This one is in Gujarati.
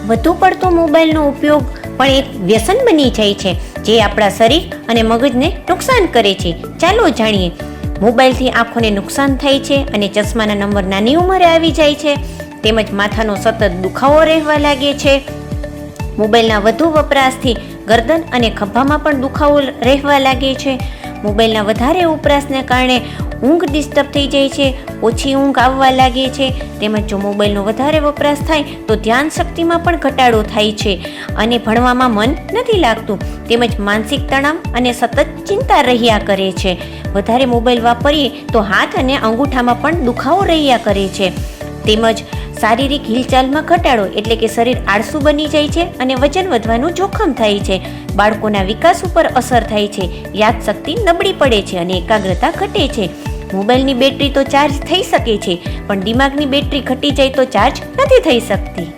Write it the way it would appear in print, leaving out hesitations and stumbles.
વધુ પડતો મોબાઈલનો ઉપયોગ પણ એક વ્યસન બની જાય છે, જે આપણા શરીર અને મગજને નુકસાન કરે છે. ચાલો જાણીએ. મોબાઈલથી આંખોને નુકસાન થાય છે અને ચશ્માના નંબર નાની ઉંમરે આવી જાય છે, તેમજ માથાનો સતત દુખાવો રહેવા લાગે છે. મોબાઈલના વધુ વપરાશથી ગરદન અને ખભામાં પણ દુખાવો રહેવા લાગે છે. મોબાઈલના વધારે વપરાશને કારણે ઊંઘ ડિસ્ટર્બ થઈ જાય છે, ઓછી ઊંઘ આવવા લાગે છે. તેમજ જો મોબાઈલનો વધારે વપરાશ થાય તો ધ્યાન શક્તિમાં પણ ઘટાડો થાય છે અને ભણવામાં મન નથી લાગતું. તેમજ માનસિક તણાવ અને સતત ચિંતા રહ્યા કરે છે. વધારે મોબાઈલ વાપરીએ તો હાથ અને અંગૂઠામાં પણ દુખાવો રહ્યા કરે છે. તેમજ શારીરિક હિલચાલમાં ઘટાડો એટલે કે શરીર આળસું બની જાય છે અને વજન વધવાનું જોખમ થાય છે. બાળકોના વિકાસ ઉપર અસર થાય છે, યાદશક્તિ નબળી પડે છે અને એકાગ્રતા ઘટે છે. મોબાઈલની બેટરી તો ચાર્જ થઈ શકે છે, પણ દિમાગની બેટરી ઘટી જાય તો ચાર્જ નથી થઈ શકતી.